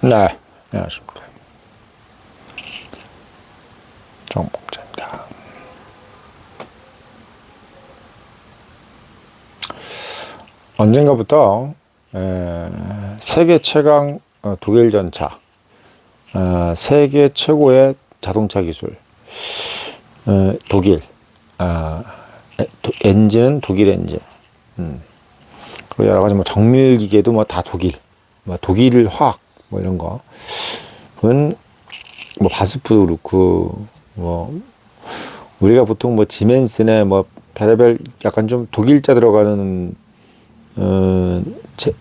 네, 안녕하십니까. 정복자입니다. 언젠가부터 세계 최강 독일 전차, 세계 최고의 자동차 기술, 독일, 엔진은 독일 엔진, 그리고 여러 가지 뭐 정밀 기계도 뭐 다 독일, 뭐 독일 화학 뭐 이런 거, 그건 뭐 바스프도 그렇고 뭐 우리가 보통 뭐 지멘스네 뭐 별의별 약간 좀 독일자 들어가는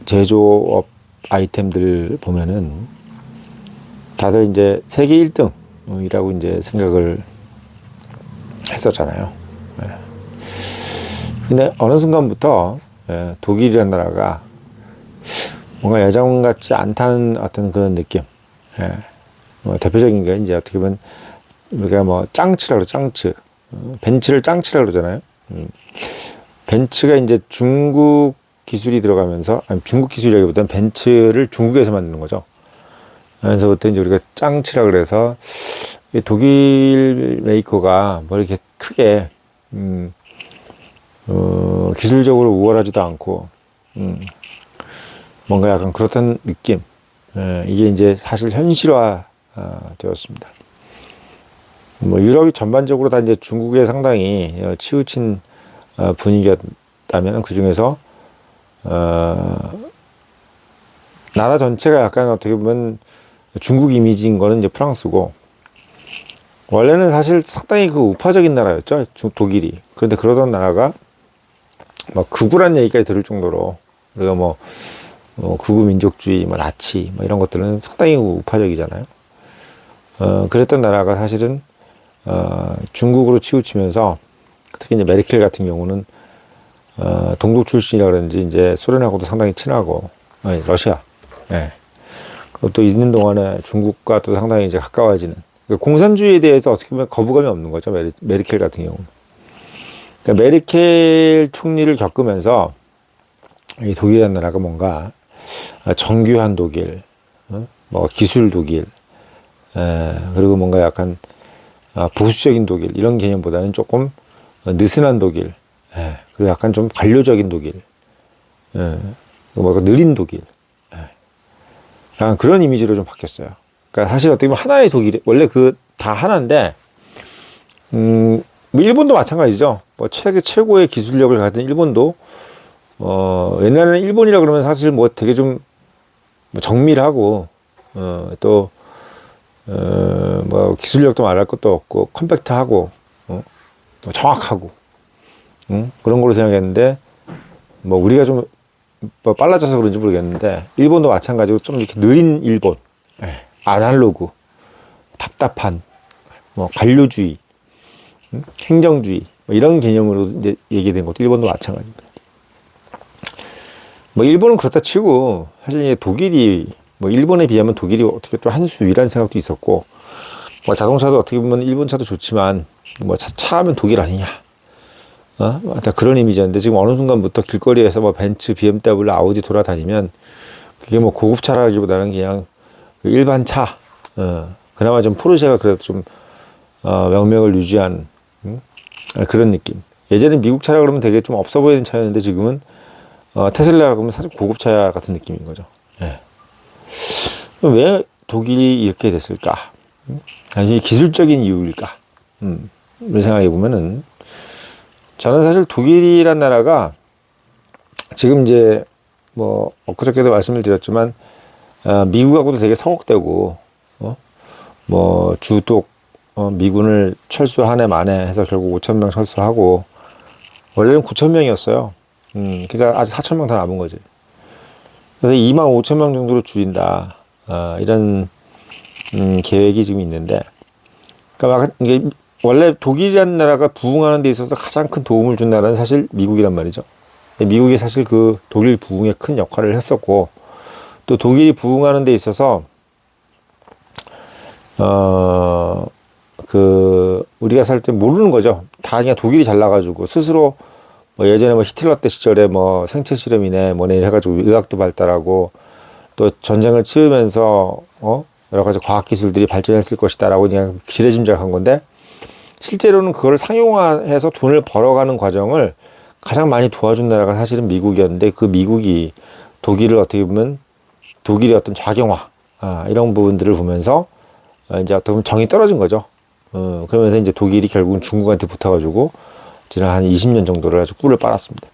제조업 아이템들 보면은 다들 이제 세계 1등이라고 이제 생각을 했었잖아요. 근데 어느 순간부터 독일이라는 나라가 뭔가 예전 같지 않다는 어떤 그런 느낌. 뭐 대표적인 게 이제 어떻게 보면 우리가 뭐 짱츠라고 그러죠. 짱츠. 벤츠를 짱츠라고 그러잖아요. 벤츠가 이제 중국 기술이 들어가면서, 아니 중국 기술이라기보다는 벤츠를 중국에서 만드는 거죠. 그래서부터 이제 우리가 짱츠라 그래서 독일 메이커가 뭐 이렇게 크게 기술적으로 우월하지도 않고 뭔가 약간 그렇다는 느낌. 이게 이제 사실 현실화 되었습니다. 뭐 유럽이 전반적으로 다 이제 중국에 상당히 치우친 분위기였다면 그 중에서 나라 전체가 약간 어떻게 보면 중국 이미지인 거는 이제 프랑스고, 원래는 사실 상당히 그 우파적인 나라였죠, 독일이. 그런데 그러던 나라가 막 극우란 얘기까지 들을 정도로, 우리가 뭐 극우 민족주의, 뭐 나치, 뭐 이런 것들은 상당히 우파적이잖아요. 그랬던 나라가 사실은 중국으로 치우치면서, 특히 이제 메르켈 같은 경우는 동독 출신이라 그런지 이제 소련하고도 상당히 친하고, 아니 러시아, 그것도 있는 동안에 중국과 또 상당히 이제 가까워지는, 그러니까 공산주의에 대해서 어떻게 보면 거부감이 없는 거죠, 메르켈 같은 경우는. 그러니까 메르켈 총리를 겪으면서 이 독일이라는 나라가 뭔가 정교한 독일, 뭐 기술 독일, 그리고 뭔가 약간 보수적인 독일 이런 개념보다는 조금 느슨한 독일, 그리고 약간 좀 관료적인 독일, 뭐 느린 독일, 약간 그런 이미지로 좀 바뀌었어요. 그러니까 사실 어떻게 보면 하나의 독일, 원래 그 다 하나인데, 뭐 일본도 마찬가지죠. 뭐 최고의 기술력을 가진 일본도 옛날에는 일본이라 그러면 사실 뭐 되게 좀 뭐 정밀하고 뭐 기술력도 말할 것도 없고 컴팩트하고 뭐 정확하고 그런 걸로 생각했는데, 뭐 우리가 좀 뭐 빨라져서 그런지 모르겠는데 일본도 마찬가지로 좀 이렇게 느린 일본, 아날로그, 답답한 뭐 관료주의, 행정주의 뭐 이런 개념으로 이제 얘기된 것도 일본도 마찬가지입니다. 뭐 일본은 그렇다 치고 사실 이제 독일이 뭐 일본에 비하면 독일이 어떻게 또 한 수 위라는 생각도 있었고, 뭐 자동차도 어떻게 보면 일본 차도 좋지만 뭐 차 하면 독일 아니냐, 그런 이미지였는데 지금 어느 순간부터 길거리에서 뭐 벤츠, BMW, 아우디 돌아다니면 그게 뭐 고급차라기보다는 그냥 그 일반 차, 그나마 좀 포르쉐가 그래도 좀 명맥을 유지한 그런 느낌. 예전에 미국 차라 그러면 되게 좀 없어 보이는 차였는데 지금은 테슬라라고 하면 사실 고급차 같은 느낌인 거죠. 왜 독일이 이렇게 됐을까? 단순히 기술적인 이유일까? 이런 생각해 보면은, 저는 사실 독일이란 나라가 지금 이제 뭐 엊그저께도 말씀을 드렸지만 미국하고도 되게 서걱대고, 뭐 주독 미군을 철수 한 해 만에 해서 결국 5,000명 철수하고, 원래는 9,000명이었어요. 그러니까 아직 4,000명 더 남은 거지. 그래서 25,000명 정도로 줄인다, 이런 계획이 지금 있는데, 그러니까 막 이게 원래 독일이라는 나라가 부흥하는 데 있어서 가장 큰 도움을 준 나라는 사실 미국이란 말이죠. 미국이 사실 그 독일 부흥에 큰 역할을 했었고, 또 독일이 부흥하는 데 있어서 우리가 살 때 모르는 거죠. 다 그냥 독일이 잘나가지고 스스로 뭐 예전에 뭐 히틀러 때 시절에 뭐 생체 실험이네 뭐네 해가지고 의학도 발달하고 또 전쟁을 치르면서 여러 가지 과학 기술들이 발전했을 것이다라고 그냥 기대짐작한 건데, 실제로는 그걸 상용화해서 돈을 벌어가는 과정을 가장 많이 도와준 나라가 사실은 미국이었는데, 그 미국이 독일을 어떻게 보면 독일의 어떤 좌경화, 이런 부분들을 보면서 이제 어떻게 보면 정이 떨어진 거죠. 그러면서 이제 독일이 결국은 중국한테 붙어가지고 지난 한 20년 정도를 아주 꿀을 빨았습니다.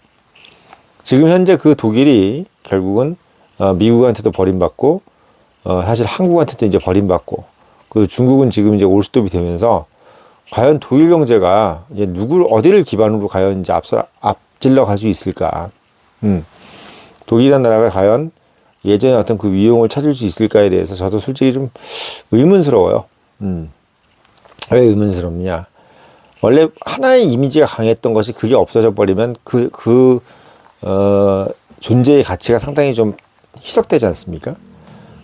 지금 현재 그 독일이 결국은 미국한테도 버림받고, 사실 한국한테도 이제 버림받고, 그 중국은 지금 이제 올스톱이 되면서 과연 독일 경제가 이제 어디를 기반으로 과연 이제 앞질러 갈 수 있을까? 독일이라는 나라가 과연 예전에 어떤 그 위용을 찾을 수 있을까에 대해서 저도 솔직히 좀 의문스러워요. 왜 의문스럽냐? 원래 하나의 이미지가 강했던 것이 그게 없어져 버리면 존재의 가치가 상당히 좀 희석되지 않습니까?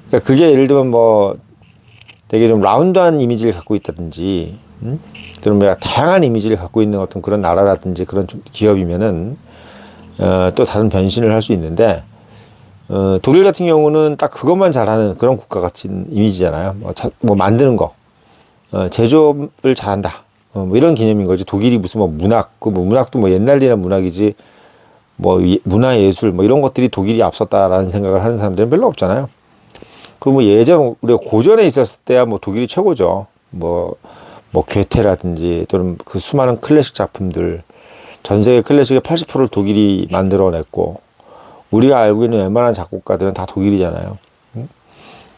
그러니까 그게 예를 들면 뭐 되게 좀 라운드한 이미지를 갖고 있다든지, 또는 뭐 다양한 이미지를 갖고 있는 어떤 그런 나라라든지 그런 기업이면은 또 다른 변신을 할 수 있는데, 독일 같은 경우는 딱 그것만 잘하는 그런 국가 같은 이미지잖아요. 뭐 만드는 거, 제조업을 잘한다, 뭐 이런 개념인 거지. 독일이 무슨 뭐 문학도 뭐 옛날이나 문학이지, 뭐 문화예술 뭐 이런 것들이 독일이 앞섰다라는 생각을 하는 사람들은 별로 없잖아요. 그리고 뭐 예전 우리가 고전에 있었을 때야 뭐 독일이 최고죠. 뭐 괴테라든지 또는 그 수많은 클래식 작품들, 전 세계 클래식의 80%를 독일이 만들어냈고, 우리가 알고 있는 웬만한 작곡가들은 다 독일이잖아요.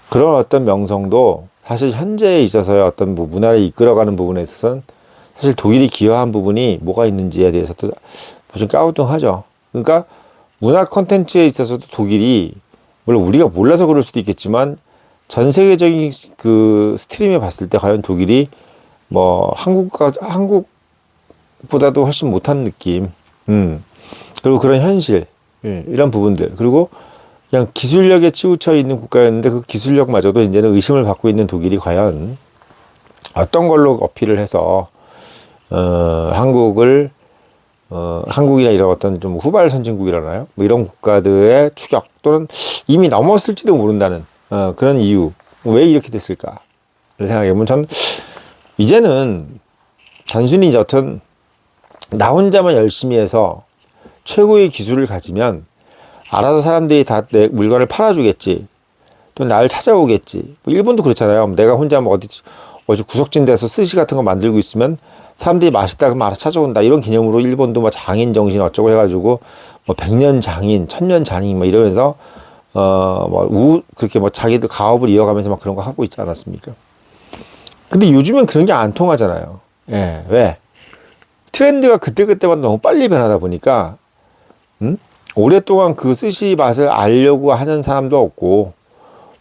그런 어떤 명성도 사실 현재에 있어서의 어떤 뭐 문화를 이끌어가는 부분에 있어서는 사실 독일이 기여한 부분이 뭐가 있는지에 대해서도 좀 까우뚱하죠. 그러니까 문화 콘텐츠에 있어서도 독일이, 물론 우리가 몰라서 그럴 수도 있겠지만 전 세계적인 그 스트림에 봤을 때 과연 독일이 뭐 한국보다도 훨씬 못한 느낌, 그리고 그런 현실, 이런 부분들, 그리고 그냥 기술력에 치우쳐 있는 국가였는데 그 기술력마저도 이제는 의심을 받고 있는 독일이 과연 어떤 걸로 어필을 해서 한국이나 이런 어떤 좀 후발 선진국이라나요? 뭐 이런 국가들의 추격 또는 이미 넘었을지도 모른다는 그런 이유, 왜 이렇게 됐을까를 생각해보면 전 이제는 단순히 이제 어떤 나 혼자만 열심히 해서 최고의 기술을 가지면 알아서 사람들이 다 내 물건을 팔아주겠지, 또 나를 찾아오겠지. 뭐 일본도 그렇잖아요. 내가 혼자 뭐 어디 구석진 데서 스시 같은 거 만들고 있으면 사람들이 맛있다 그러면 알아서 찾아온다, 이런 개념으로 일본도 뭐 장인 정신 어쩌고 해가지고 뭐 100년 장인, 1000년 장인 뭐 이러면서 그렇게 뭐 자기들 가업을 이어가면서 막 그런 거 하고 있지 않았습니까? 근데 요즘엔 그런 게 안 통하잖아요. 예, 왜? 트렌드가 그때그때마다 너무 빨리 변하다 보니까, 오랫동안 그 스시 맛을 알려고 하는 사람도 없고,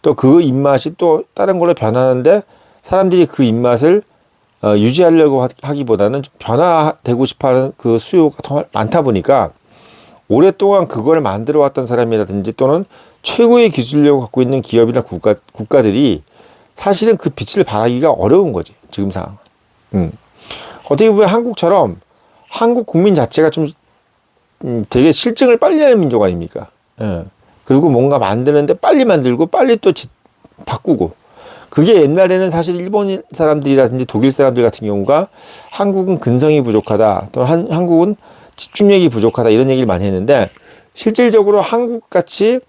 또 그 입맛이 또 다른 걸로 변하는데 사람들이 그 입맛을 유지하려고 하기보다는 좀 변화되고 싶어 하는 그 수요가 더 많다 보니까, 오랫동안 그걸 만들어 왔던 사람이라든지 또는 최고의 기술력을 갖고 있는 기업이나 국가들이 사실은 그 빛을 발하기가 어려운 거지, 지금 상황. 어떻게 보면 한국처럼 한국 국민 자체가 좀 되게 실증을 빨리 내는 민족 아닙니까? 예. 그리고 뭔가 만드는데 빨리 만들고 빨리 또 바꾸고. 그게 옛날에는 사실 일본 사람들이라든지 독일 사람들 같은 경우가 한국은 근성이 부족하다, 또 한국은 집중력이 부족하다, 이런 얘기를 많이 했는데, 실질적으로 한국같이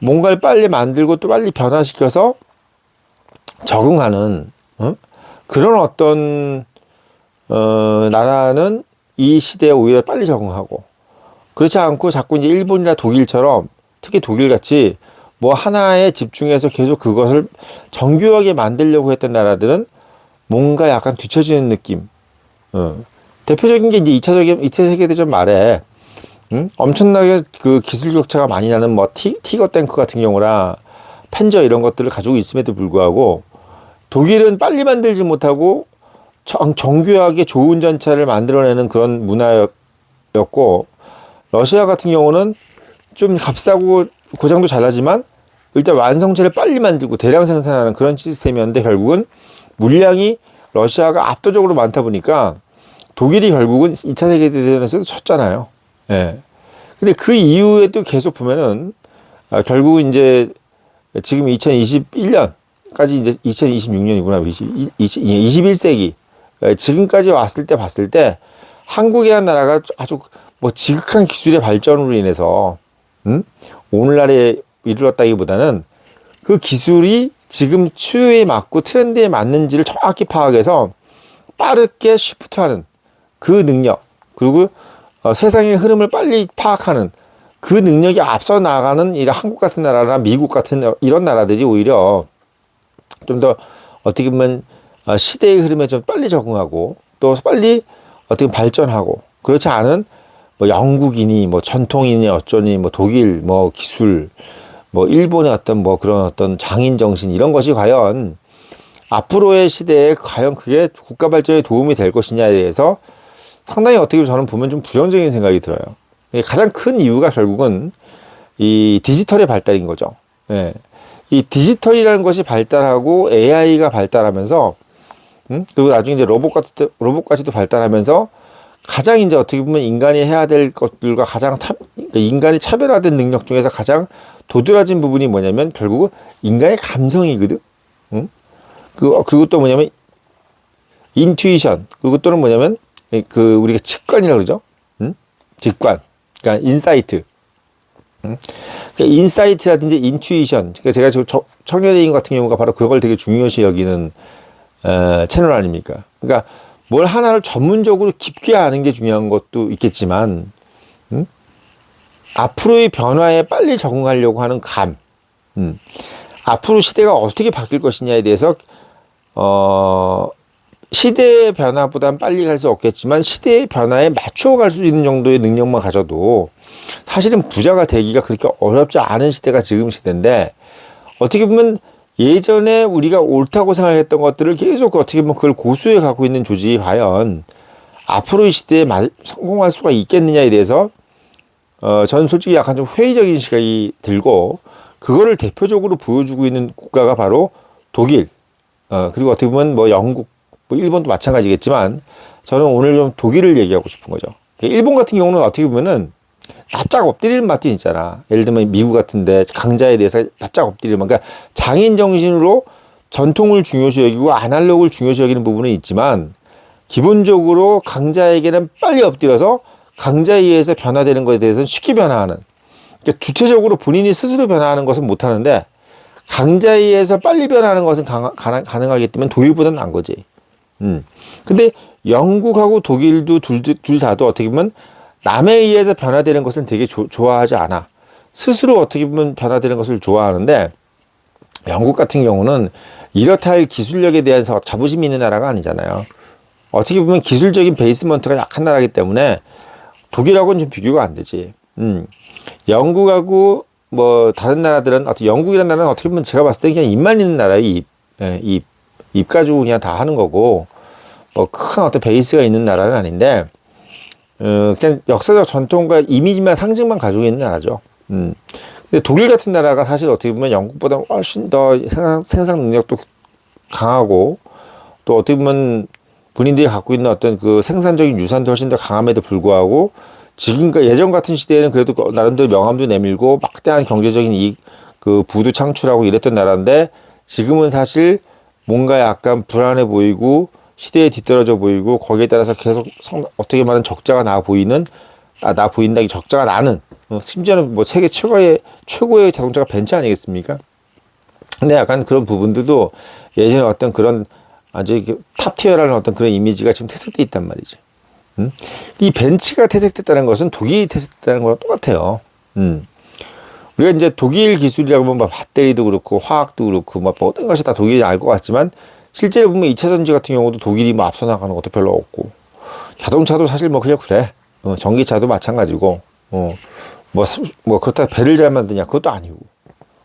뭔가를 빨리 만들고 또 빨리 변화시켜서 적응하는 그런 어떤 나라는 이 시대에 오히려 빨리 적응하고, 그렇지 않고 자꾸 이제 일본이나 독일처럼, 특히 독일같이 뭐 하나에 집중해서 계속 그것을 정교하게 만들려고 했던 나라들은 뭔가 약간 뒤처지는 느낌. 대표적인 게 이제 2차 세계대전 말에 엄청나게 그 기술 격차가 많이 나는 뭐 티거 탱크 같은 경우나 펜저 이런 것들을 가지고 있음에도 불구하고 독일은 빨리 만들지 못하고 정교하게 좋은 전차를 만들어내는 그런 문화였고, 러시아 같은 경우는 좀 값싸고 고장도 잘 나지만 일단 완성체를 빨리 만들고 대량 생산하는 그런 시스템이었는데, 결국은 물량이 러시아가 압도적으로 많다 보니까 독일이 결국은 2차 세계대전에서도 졌잖아요. 예. 근데 그 이후에 또 계속 보면은 결국은 이제 지금 2021년까지 이제 2026년이구나. 21세기. 지금까지 왔을 때 봤을 때 한국이라는 나라가 아주 뭐 지극한 기술의 발전으로 인해서 오늘날에 이르렀다기보다는 그 기술이 지금 추세에 맞고 트렌드에 맞는지를 정확히 파악해서 빠르게 쉬프트하는 그 능력, 그리고 세상의 흐름을 빨리 파악하는 그 능력이 앞서 나가는 이런 한국 같은 나라나 미국 같은 이런 나라들이 오히려 좀 더 어떻게 보면 시대의 흐름에 좀 빨리 적응하고 또 빨리 어떻게 발전하고, 그렇지 않은 뭐 영국이니 뭐 전통이니 어쩌니 뭐 독일 뭐 기술 뭐 일본의 어떤 뭐 그런 어떤 장인 정신 이런 것이 과연 앞으로의 시대에 과연 그게 국가 발전에 도움이 될 것이냐에 대해서 상당히 어떻게 저는 보면 좀 부정적인 생각이 들어요. 가장 큰 이유가 결국은 이 디지털의 발달인 거죠. 예. 이 디지털이라는 것이 발달하고 AI가 발달하면서, 그리고 나중에 이제 로봇까지도 발달하면서 가장 이제 어떻게 보면 인간이 해야 될 것들과 가장 그러니까 인간이 차별화된 능력 중에서 가장 도드라진 부분이 뭐냐면 결국 인간의 감성이거든. 그리고 또 뭐냐면 인투이션, 그리고 또는 뭐냐면 그 우리가 직관이라고 그러죠. 직관. 그러니까 인사이트. 그러니까 인사이트라든지 인투이션. 그러니까 제가 지금 청년회의 같은 경우가 바로 그걸 되게 중요시 여기는 채널 아닙니까? 그러니까 뭘 하나를 전문적으로 깊게 아는 게 중요한 것도 있겠지만, 앞으로의 변화에 빨리 적응하려고 하는 감, 앞으로 시대가 어떻게 바뀔 것이냐에 대해서 시대의 변화보단 빨리 갈 수 없겠지만 시대의 변화에 맞춰 갈 수 있는 정도의 능력만 가져도 사실은 부자가 되기가 그렇게 어렵지 않은 시대가 지금 시대인데, 어떻게 보면 예전에 우리가 옳다고 생각했던 것들을 계속 어떻게 보면 그걸 고수해 갖고 있는 조직이 과연 앞으로의 시대에 성공할 수가 있겠느냐에 대해서 저는 솔직히 약간 좀 회의적인 시각이 들고, 그거를 대표적으로 보여주고 있는 국가가 바로 독일, 그리고 어떻게 보면 뭐 영국, 뭐 일본도 마찬가지겠지만 저는 오늘 좀 독일을 얘기하고 싶은 거죠. 일본 같은 경우는 어떻게 보면은 납작 엎드리는 맛도 있잖아. 예를 들면 미국 같은데 강자에 대해서 납작 엎드리는 맛. 그러니까 장인 정신으로 전통을 중요시 여기고 아날로그를 중요시 여기는 부분은 있지만 기본적으로 강자에게는 빨리 엎드려서 강자에 의해서 변화되는 것에 대해서는 쉽게 변화하는. 그러니까 주체적으로 본인이 스스로 변화하는 것은 못하는데 강자에 의해서 빨리 변화하는 것은 가능하기 때문에 독일보다는 난 거지. 근데 영국하고 독일도 둘 다도 어떻게 보면 남에 의해서 변화되는 것은 되게 좋아하지 않아. 스스로 어떻게 보면 변화되는 것을 좋아하는데, 영국 같은 경우는 이렇다 할 기술력에 대해서 자부심이 있는 나라가 아니잖아요. 어떻게 보면 기술적인 베이스먼트가 약한 나라이기 때문에 독일하고는 좀 비교가 안 되지. 영국하고 뭐 다른 나라들은, 영국이라는 나라는 어떻게 보면 제가 봤을 때 그냥 입만 있는 나라예요. 입 가지고 그냥 다 하는 거고, 뭐 큰 어떤 베이스가 있는 나라는 아닌데, 그냥 역사적 전통과 이미지만 상징만 가지고 있는 나라죠. 근데 독일 같은 나라가 사실 어떻게 보면 영국보다 훨씬 더 생산 능력도 강하고, 또 어떻게 보면 본인들이 갖고 있는 어떤 그 생산적인 유산도 훨씬 더 강함에도 불구하고, 지금과 예전 같은 시대에는 그래도 나름대로 명함도 내밀고 막대한 경제적인 이익, 그 부도 창출하고 이랬던 나라인데, 지금은 사실 뭔가 약간 불안해 보이고 시대에 뒤떨어져 보이고, 거기에 따라서 계속 어떻게 말하면 적자가 나 보인다기 적자가 나는, 심지어는 뭐 세계 최고의 자동차가 벤츠 아니겠습니까? 근데 약간 그런 부분들도 예전에 어떤 그런 아주 탑티어라는 어떤 그런 이미지가 지금 퇴색돼 있단 말이죠. 이 벤츠가 퇴색됐다는 것은 독일이 퇴색됐다는 거랑 똑같아요. 우리가 이제 독일 기술이라고 하면 뭐 배터리도 그렇고 화학도 그렇고 뭐 모든 것이 다 독일이 알 것 같지만, 실제로 보면 2차 전지 같은 경우도 독일이 뭐 앞서 나가는 것도 별로 없고, 자동차도 사실 뭐 그냥 그래. 전기차도 마찬가지고, 뭐 그렇다고 배를 잘 만드냐? 그것도 아니고,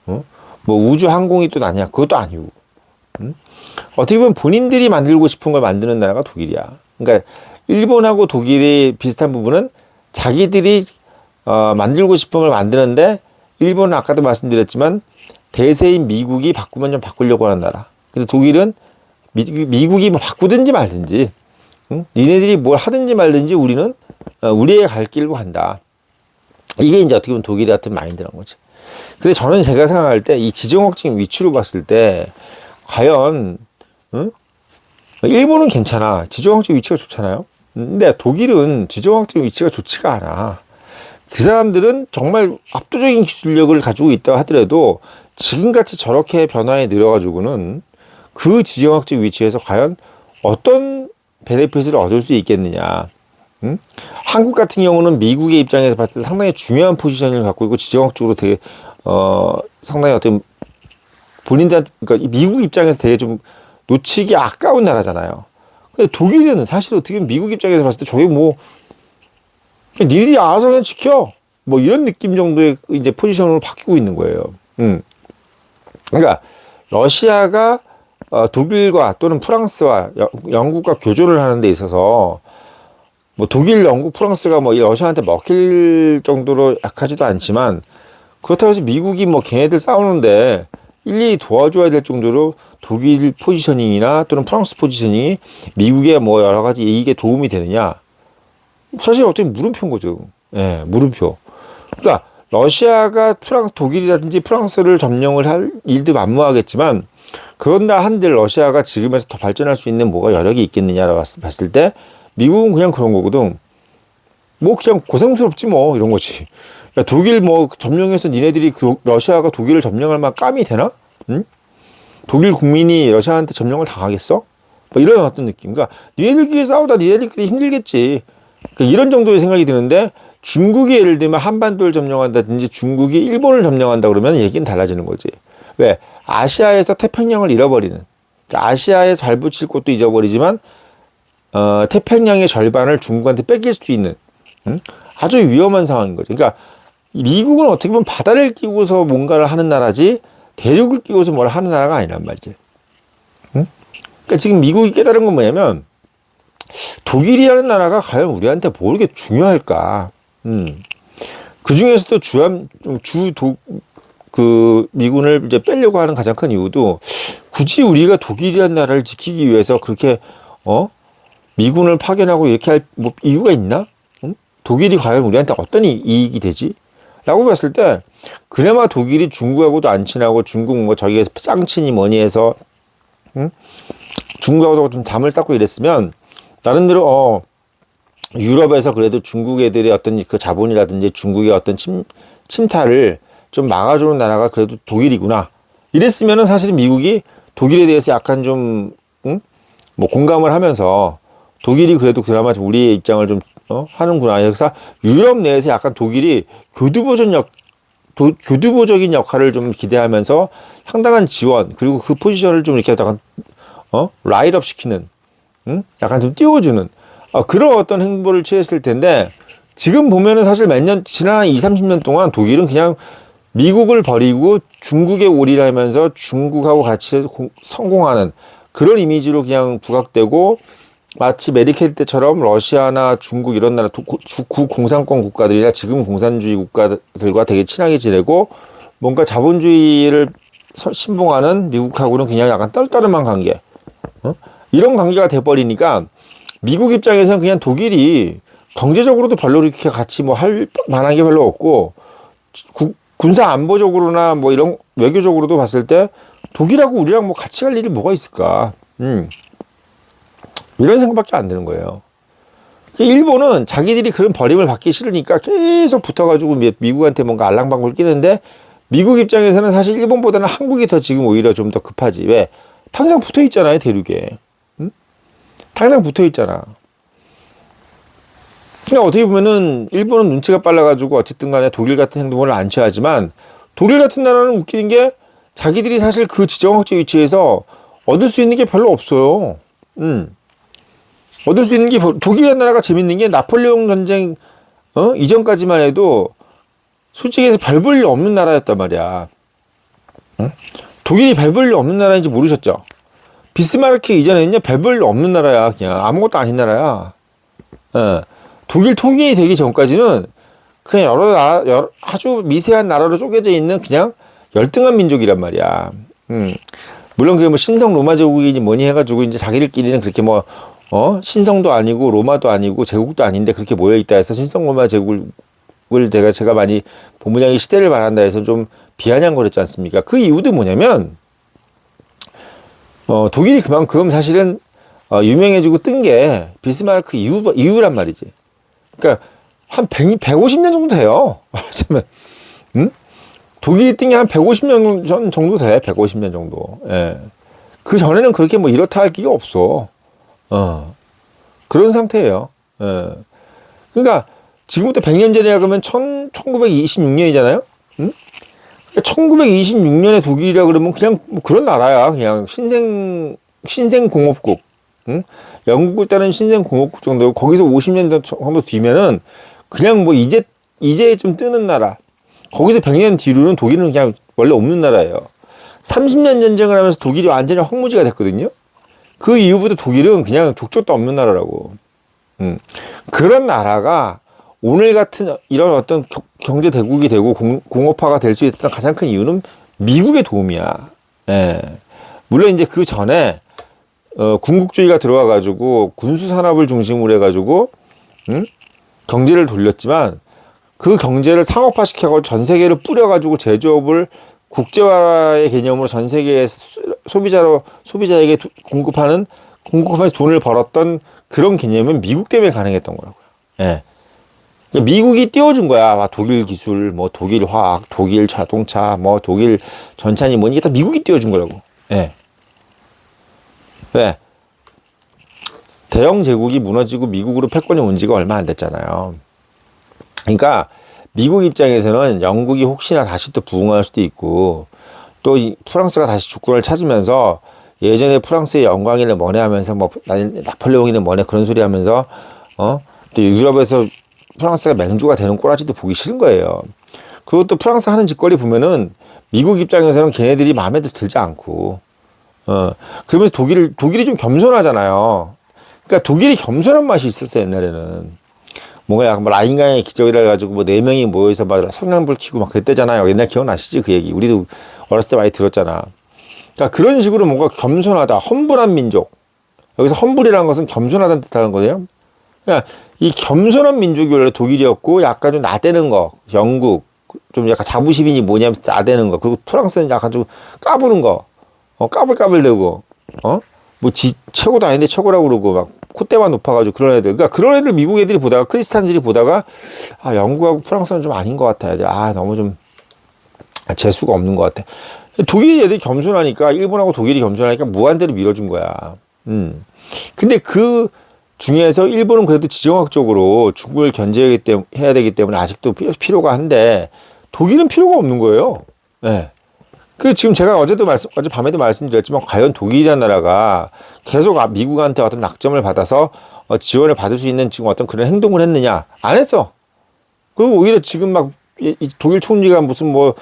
뭐 우주 항공이 또 나냐? 그것도 아니고, 어떻게 보면 본인들이 만들고 싶은 걸 만드는 나라가 독일이야. 그러니까 일본하고 독일이 비슷한 부분은 자기들이 만들고 싶은 걸 만드는데, 일본은 아까도 말씀드렸지만 대세인 미국이 바꾸면 좀 바꾸려고 하는 나라. 근데 독일은 미국이 뭐 바꾸든지 말든지, 니네들이 뭘 하든지 말든지 우리는 우리의 갈 길로 간다. 이게 이제 어떻게 보면 독일의 같은 마인드라는 거지. 근데 저는 제가 생각할 때 이 지정학적인 위치로 봤을 때 과연 응? 일본은 괜찮아. 지정학적 위치가 좋잖아요. 근데 독일은 지정학적 위치가 좋지가 않아. 그 사람들은 정말 압도적인 기술력을 가지고 있다 하더라도 지금같이 저렇게 변화에 느려가지고는 그 지정학적 위치에서 과연 어떤 베네핏을 얻을 수 있겠느냐. 응? 한국 같은 경우는 미국의 입장에서 봤을 때 상당히 중요한 포지션을 갖고 있고 지정학적으로 되게 상당히 어떤 본인들 그러니까 미국 입장에서 되게 좀 놓치기 아까운 나라잖아요. 근데 독일은 사실 어떻게 보면 미국 입장에서 봤을 때 저게 뭐 니들이 알아서 그냥 지켜 뭐 이런 느낌 정도의 이제 포지션으로 바뀌고 있는 거예요. 그러니까 러시아가 독일과 또는 프랑스와 영국과 교조를 하는 데 있어서 뭐 독일, 영국, 프랑스가 뭐 러시아한테 먹힐 정도로 약하지도 않지만 그렇다고 해서 미국이 뭐 걔네들 싸우는데 일일이 도와줘야 될 정도로 독일 포지셔닝이나 또는 프랑스 포지셔닝이 미국의 뭐 여러 가지 이익에 도움이 되느냐? 사실 어떻게 물음표인 거죠. 예, 물음표. 그러니까 러시아가 독일이라든지 프랑스를 점령을 할 일도 만무하겠지만 그런다 한들 러시아가 지금에서 더 발전할 수 있는 뭐가 여력이 있겠느냐라고 봤을 때 미국은 그냥 그런 거거든. 뭐 그냥 고생스럽지 뭐 이런 거지. 야, 독일 뭐 점령해서 니네들이 러시아가 독일을 점령할 만 깜이 되나? 응? 독일 국민이 러시아한테 점령을 당하겠어? 뭐 이런 어떤 느낌. 그러니까 니네들끼리 싸우다 니네들끼리 힘들겠지. 그러니까 이런 정도의 생각이 드는데 중국이 예를 들면 한반도를 점령한다든지 중국이 일본을 점령한다 그러면 얘기는 달라지는 거지. 왜? 아시아에서 태평양을 잃어버리는. 그러니까 아시아에 잘 붙일 곳도 잊어버리지만 태평양의 절반을 중국한테 뺏길 수 있는 아주 위험한 상황인 거죠. 그러니까 미국은 어떻게 보면 바다를 끼고서 뭔가를 하는 나라지 대륙을 끼고서 뭘 하는 나라가 아니란 말이지. 그러니까 지금 미국이 깨달은 건 뭐냐면 독일이라는 나라가 과연 우리한테 뭐 이렇게 중요할까? 그 중에서도 그 미군을 이제 빼려고 하는 가장 큰 이유도 굳이 우리가 독일이라는 나라를 지키기 위해서 그렇게 미군을 파견하고 이렇게 할 뭐 이유가 있나? 독일이 과연 우리한테 어떤 이익이 되지? 라고 봤을 때 그나마 독일이 중국하고도 안 친하고 중국 뭐 저기에서 짱친이 뭐니 해서 중국하고도 좀 담을 쌓고 이랬으면 나름대로 유럽에서 그래도 중국 애들의 어떤 그 자본이라든지 중국의 어떤 침탈을 좀 막아주는 나라가 그래도 독일이구나 이랬으면은 사실 미국이 독일에 대해서 약간 좀 뭐 공감을 하면서 독일이 그래도 그나마 우리의 입장을 좀 하는구나. 그래서 유럽 내에서 약간 독일이 교두보적인 역할을 좀 기대하면서 상당한 지원 그리고 그 포지션을 좀 이렇게 약간 라이트업 시키는 약간 좀 띄워주는 그런 어떤 행보를 취했을 텐데 지금 보면은 사실 지난 20-30년 동안 독일은 그냥 미국을 버리고 중국에 올인하면서 중국하고 같이 성공하는 그런 이미지로 그냥 부각되고 마치 메르켈 때처럼 러시아나 중국 이런 나라 구공산권 국가들이나 지금 공산주의 국가들과 되게 친하게 지내고 뭔가 자본주의를 신봉하는 미국하고는 그냥 약간 떨떠름한 관계 이런 관계가 돼버리니까 미국 입장에서는 그냥 독일이 경제적으로도 별로 이렇게 같이 뭐 할 만한 게 별로 없고 군사 안보적으로나 뭐 이런 외교적으로도 봤을 때 독일하고 우리랑 뭐 같이 할 일이 뭐가 있을까? 이런 생각밖에 안 드는 거예요. 일본은 자기들이 그런 버림을 받기 싫으니까 계속 붙어가지고 미국한테 뭔가 알랑방구를 끼는데 미국 입장에서는 사실 일본보다는 한국이 더 지금 오히려 좀 더 급하지. 왜? 당장 붙어 있잖아요, 대륙에. 당장 붙어 있잖아. 그러니까 어떻게 보면은 일본은 눈치가 빨라가지고 어쨌든 간에 독일 같은 행동을 안 취하지만 독일 같은 나라는 웃기는 게 자기들이 사실 그 지정학적 위치에서 얻을 수 있는 게 별로 없어요. 얻을 수 있는 게 독일이라는 나라가 재밌는 게 나폴레옹 전쟁 이전까지만 해도 솔직히 해서 별 볼 일 없는 나라였단 말이야. 독일이 별 볼 일 없는 나라인지 모르셨죠? 비스마르크 이전에는요 별 볼 일 없는 나라야. 그냥 아무것도 아닌 나라야. 독일 통일이 되기 전까지는 그냥 여러 나라 아주 미세한 나라로 쪼개져 있는 그냥 열등한 민족이란 말이야. 물론 그게 뭐 신성 로마 제국이니 뭐니 해가지고 이제 자기들끼리는 그렇게 뭐 신성도 아니고 로마도 아니고 제국도 아닌데 그렇게 모여 있다 해서 신성 로마 제국을 제가 많이 본부장이 시대를 말한다 해서 좀 비아냥거렸지 않습니까? 그 이유도 뭐냐면 독일이 그만큼 사실은 유명해지고 뜬 게 비스마르크 이유란 말이지. 그러니까 한 150년 정도 돼요. 말하자면 독일이 뜬 게 한 150년 전 정도 돼. 150년 정도. 예. 그 전에는 그렇게 뭐 이렇다 할 기가 없어. 그런 상태예요. 예. 그러니까 지금부터 100년 전이라 그러면 1926년이잖아요. 응? 1926년에 독일이라 그러면 그냥 뭐 그런 나라야. 그냥 신생공업국. 응? 영국을 따른 신생공업국 정도. 거기서 50년 정도 뒤면은 그냥 뭐 이제 좀 뜨는 나라. 거기서 100년 뒤로는 독일은 그냥 원래 없는 나라예요. 30년 전쟁을 하면서 독일이 완전히 황무지가 됐거든요. 그 이후부터 독일은 그냥 족적도 없는 나라라고. 그런 나라가 오늘 같은 이런 어떤 경제 대국이 되고 공업화가 될 수 있었던 가장 큰 이유는 미국의 도움이야. 예. 물론 이제 그 전에 군국주의가 들어와 가지고 군수 산업을 중심으로 해 가지고 경제를 돌렸지만 그 경제를 상업화 시켜가지고 전 세계를 뿌려 가지고 제조업을 국제화의 개념으로 전 세계의 소비자에게 공급하면서 돈을 벌었던 그런 개념은 미국 때문에 가능했던 거라고요. 예. 미국이 띄워준 거야. 독일 기술, 뭐 독일 화학, 독일 자동차, 뭐 독일 전차니 뭐니 다 미국이 띄워준 거라고. 예. 왜? 대영 제국이 무너지고 미국으로 패권이 온 지가 얼마 안 됐잖아요. 그러니까 미국 입장에서는 영국이 혹시나 다시 또 부흥할 수도 있고 또 프랑스가 다시 주권을 찾으면서 예전에 프랑스의 영광이는 뭐네 하면서 뭐 나폴레옹이는 뭐네 그런 소리 하면서 또 유럽에서 프랑스가 맹주가 되는 꼬라지도 보기 싫은 거예요. 그리고 또 프랑스 하는 짓거리 보면은 미국 입장에서는 걔네들이 마음에 들지 않고 그러면서 독일이 좀 겸손하잖아요. 그러니까 독일이 겸손한 맛이 있었어요. 옛날에는 뭔가 약간 뭐 라인강의 기적이라 해가지고 뭐 4명이 모여서 막 성냥불 켜고 막 그랬대잖아요. 옛날 기억나시지 그 얘기. 우리도 어렸을 때 많이 들었잖아. 그러니까 그런 식으로 뭔가 겸손하다, 험불한 민족. 여기서 험불이라는 것은 겸손하다는 뜻하는 거예요. 그러니까 이 겸손한 민족이 원래 독일이었고 약간 좀 나대는 거, 영국 좀 약간 자부심이 뭐냐면 나대는 거, 그리고 프랑스는 약간 좀 까부는 거, 까불까불대고, 뭐 최고도 아닌데 최고라고 그러고 막 콧대만 높아가지고 그런 애들. 그러니까 그런 애들 미국 애들이 보다가 크리스탄들이 보다가 영국하고 프랑스는 좀 아닌 것 같아. 너무 좀 재수가 없는 것 같아. 독일 애들이 겸손하니까 일본하고 독일이 겸손하니까 무한대로 밀어준 거야. 근데 그 중에서 일본은 그래도 지정학적으로 중국을 견제해야 되기 때문에 아직도 필요가 한데 독일은 필요가 없는 거예요. 네. 그 지금 제가 어젯밤에도 말씀드렸지만 과연 독일이라는 나라가 계속 미국한테 어떤 낙점을 받아서 지원을 받을 수 있는 지금 어떤 그런 행동을 했느냐? 안 했어. 그리고 오히려 지금 막 독일 총리가 무슨 뭐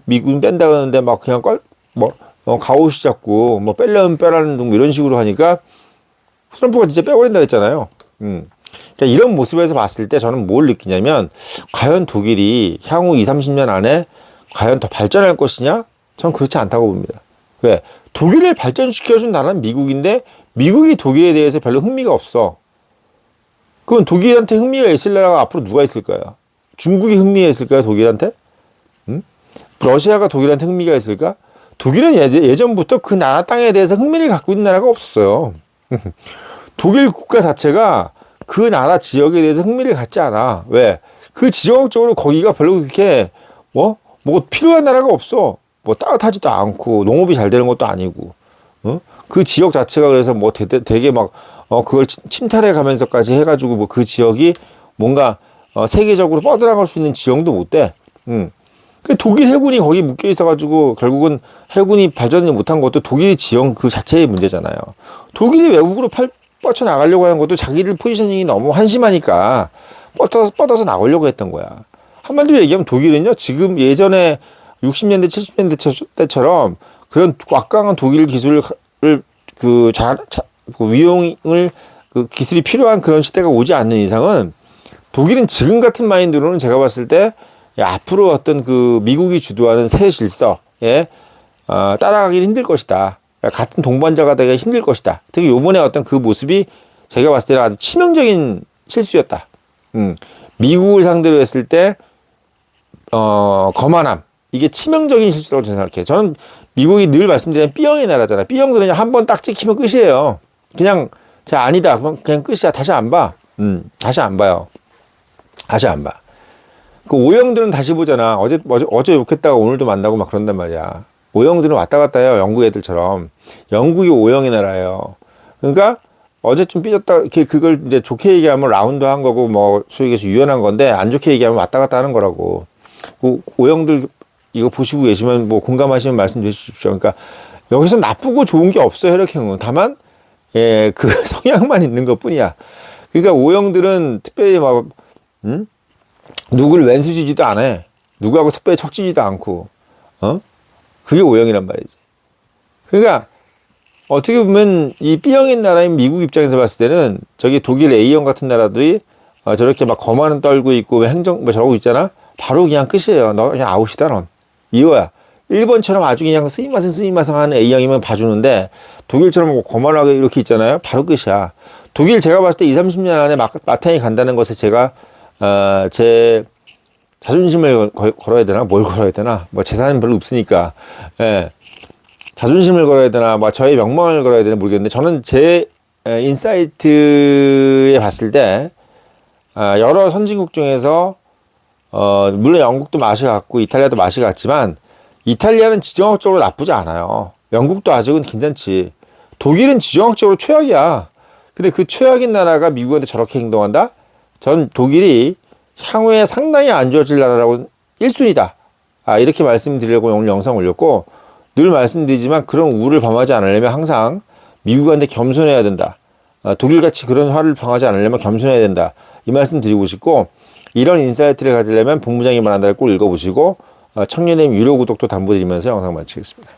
미군 뺀다 그러는데 막 그냥 가오시 잡고 뭐 빼려면 빼라는 등 이런 식으로 하니까 트럼프가 진짜 빼버린다 했잖아요. 그러니까 이런 모습에서 봤을 때 저는 뭘 느끼냐면 과연 독일이 향후 20-30년 안에 과연 더 발전할 것이냐? 전 그렇지 않다고 봅니다. 왜? 독일을 발전시켜준 나라는 미국인데 미국이 독일에 대해서 별로 흥미가 없어. 그럼 독일한테 흥미가 있을 나라가 앞으로 누가 있을까요? 중국이 흥미가 있을까요? 독일한테? 러시아가 독일한테 흥미가 있을까? 독일은 예전부터 그 나라 땅에 대해서 흥미를 갖고 있는 나라가 없었어요. 독일 국가 자체가 그 나라 지역에 대해서 흥미를 갖지 않아. 왜? 그 지정학적으로 거기가 별로 그렇게 뭐 필요한 나라가 없어. 뭐 따뜻하지도 않고 농업이 잘 되는 것도 아니고. 그 지역 자체가 그래서 뭐 되게 막 그걸 침탈해 가면서까지 해가지고 뭐 그 지역이 뭔가 세계적으로 뻗어나갈 수 있는 지형도 못 돼. 그 독일 해군이 거기 묶여 있어가지고 결국은 해군이 발전을 못한 것도 독일 지형 그 자체의 문제잖아요. 독일이 외국으로 뻗쳐나가려고 하는 것도 자기들 포지셔닝이 너무 한심하니까 뻗어서 나가려고 했던 거야. 한마디로 얘기하면 독일은요, 지금 예전에 60년대, 70년대 때처럼 그런 막강한 독일 기술을 위용을 기술이 필요한 그런 시대가 오지 않는 이상은 독일은 지금 같은 마인드로는 제가 봤을 때 앞으로 어떤 그 미국이 주도하는 새 질서에 따라가기는 힘들 것이다. 같은 동반자가 되기 힘들 것이다. 특히 요번에 어떤 그 모습이 제가 봤을 때는 아주 치명적인 실수였다. 미국을 상대로 했을 때 거만함, 이게 치명적인 실수라고 저는 생각해요. 저는 미국이 늘 말씀드리는 B형의 나라잖아요. B형들은 한 번 딱 찍히면 끝이에요. 그냥 자 아니다. 그냥 끝이야. 다시 안 봐. 다시 안 봐요. 다시 안 봐. 그 O형들은 다시 보잖아. 어제 욕했다가 오늘도 만나고 막 그런단 말이야. O형들은 왔다 갔다 해요. 영국 애들처럼. 영국이 O형의 나라예요. 그러니까 어제 좀 삐졌다. 그걸 이제 좋게 얘기하면 라운드 한 거고 뭐 소위 얘기해서 유연한 건데 안 좋게 얘기하면 왔다 갔다 하는 거라고. 그 O형들 이거 보시고 계시면 뭐 공감하시면 말씀해 주십시오. 그러니까 여기서 나쁘고 좋은 게 없어요. 혈액형은. 다만 그 성향만 있는 것 뿐이야. 그러니까 O형들은 특별히 막 누굴 왼수지지도 안 해. 누구하고 특별히 척지지도 않고. 그게 O형이란 말이지. 그러니까 어떻게 보면 이 B형인 나라인 미국 입장에서 봤을 때는 저기 독일 A형 같은 나라들이 저렇게 막 거만은 떨고 있고 행정 뭐 저러고 있잖아. 바로 그냥 끝이에요. 너 그냥 아웃이다 넌. 이거야. 일본처럼 아주 그냥 스미마생 하는 A형이면 봐주는데 독일처럼 뭐 거만하게 이렇게 있잖아요. 바로 끝이야. 독일 제가 봤을 때 20, 30년 안에 마탱이 간다는 것에 제가 제 자존심을 걸어야 되나? 뭘 걸어야 되나? 뭐 재산은 별로 없으니까. 예. 자존심을 걸어야 되나? 뭐 저의 명망을 걸어야 되나 모르겠는데 저는 제 인사이트에 봤을 때 여러 선진국 중에서 물론 영국도 맛이 같고 이탈리아도 맛이 같지만 이탈리아는 지정학적으로 나쁘지 않아요. 영국도 아직은 괜찮지. 독일은 지정학적으로 최악이야. 근데 그 최악인 나라가 미국한테 저렇게 행동한다? 전 독일이 향후에 상당히 안 좋아질 나라라고 1순위다. 이렇게 말씀드리려고 오늘 영상 올렸고 늘 말씀드리지만 그런 우를 범하지 않으려면 항상 미국한테 겸손해야 된다. 독일같이 그런 화를 범하지 않으려면 겸손해야 된다. 이 말씀 드리고 싶고 이런 인사이트를 가지려면 본부장이 말한다를 꼭 읽어보시고 청년의 유료 구독도 당부드리면서 영상 마치겠습니다.